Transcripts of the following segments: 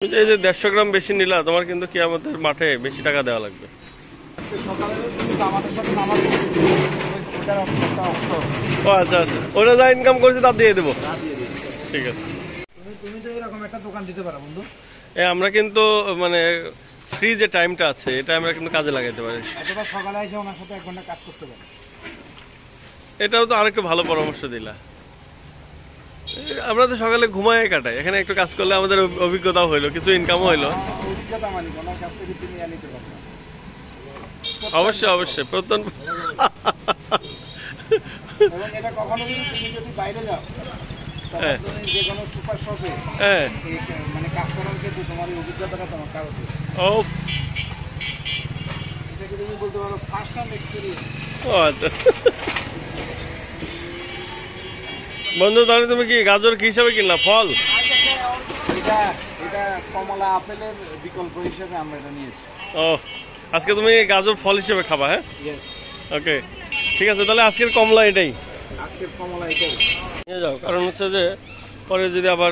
এই যে 150 গ্রাম বেশি নিলা, তোমার কিন্তু কিয়ামতের মাঠে বেশি টাকা দেওয়া লাগবে। ও আচ্ছা আচ্ছা, ওটা যা ইনকাম করেছে তা দিয়ে দেবো। ঠিক আছে, তুমি তো এরকম একটা দোকান দিতে পারো বন্ধু। আমরা কিন্তু মানে ফ্রি যে টাইমটা আছে এটা আমরা কিন্তু কাজে লাগাইতে পারি। অথবা সকালে এসে ওনার সাথে 1 ঘন্টা কাজ করতে পারো। এটাও তো আরেকটু ভালো পরামর্শ দিলা। আমরা তো সকালে ঘুমায় কাটাই, এখানে একটু কাজ করলে আমাদের অভিজ্ঞতাও হইলো, কিছু ইনকামও হইলো। অভিজ্ঞতা মানে ওনার কাছ থেকে তুমি নিতে পারো। অবশ্যই অবশ্যই প্রত্যন্ত। এবং এটা কখনো তুমি যদি বাইরে যাও তখন যে কোনো সুপার শপে মানে কাজ করার ক্ষেত্রে তোমার এই অভিজ্ঞতাটা তোমার কারো ও এটাকে তুমি বলতে পারো ফার্স্ট হ্যান্ড এক্সপেরিয়েন্স। ও আচ্ছা বন্ধু, তাহলে তুমি কি গাজর কি হিসাবে কিনলা? ফল? এটা এটা কমলা আপেলের বিকল্প হিসেবে আমরা এটা নিয়েছি। ও আজকে তুমি গাজর ফল হিসেবে খাবা? হ্যাঁ, ওকে ঠিক আছে, তাহলে আজকের কমলা এটাই। আজকের কমলা এটাই নিয়ে যাও, কারণ হচ্ছে যে পরে যদি আবার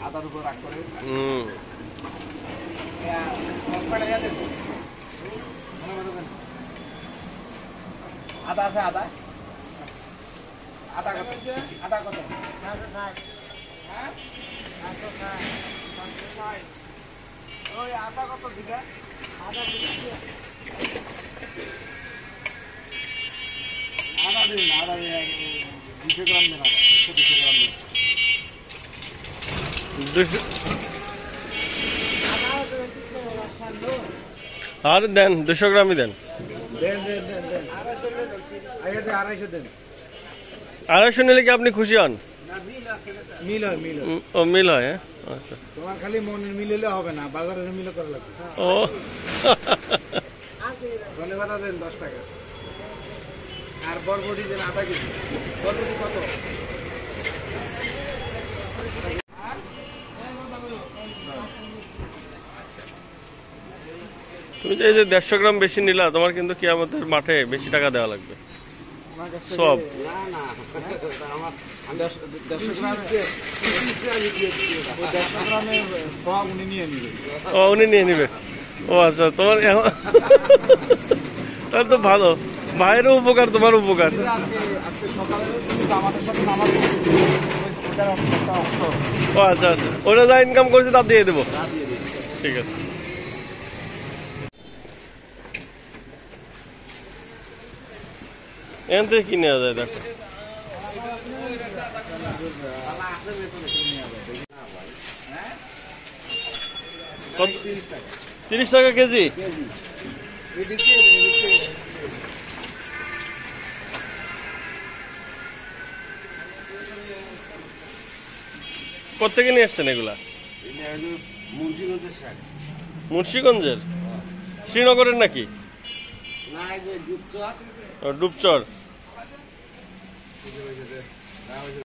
আদার উপর রাখ করে আদা আছে। আদা আদা কত? আদা কত? ওই আদা কত দিকা? আদা আদা দিন, আদা 200 গ্রাম দেন। আদা 200 গ্রাম দেন। আর দেন 200 গ্রামই দেন। দেন 250 দেন। 250 নিলে কি আপনি খুশি হন? মিল হয়, মিল হয়। ও মিল হয়, হ্যাঁ আচ্ছা। তোমার খালি মনের মিল হলে হবে না, বাজারের মিল করা লাগবে। ও ধন্যবাদ দেন 10 টাকা। আর বরবটি দেন আধা কেজি। বরবটি কত? তুমি যে এই যে 150 গ্রাম বেশি নিলা, তোমার কিন্তু কিয়ামতের মাঠে বেশি টাকা দেওয়া লাগবে সব। না না, আমার 150 গ্রামে সব উনি নিয়ে নিবে। ও উনি নিয়ে নিবে? ও আচ্ছা, তোমার তাহলে তো ভালো, ভাইয়েরও উপকার তোমার উপকার। আজকে সকালে তুমি আমাদের সাথে নামাজ ও আচ্ছা আচ্ছা, ওটা যা ইনকাম করেছে তা দিয়ে দেবো। ঠিক আছে, এখান থেকে কি নেওয়া যায় দেখো। কত? 30 টাকা কেজি? কোথেকে নিয়ে আসছেন এগুলা? মুন্সিগঞ্জের? শ্রীনগরের নাকি? ডুবচর।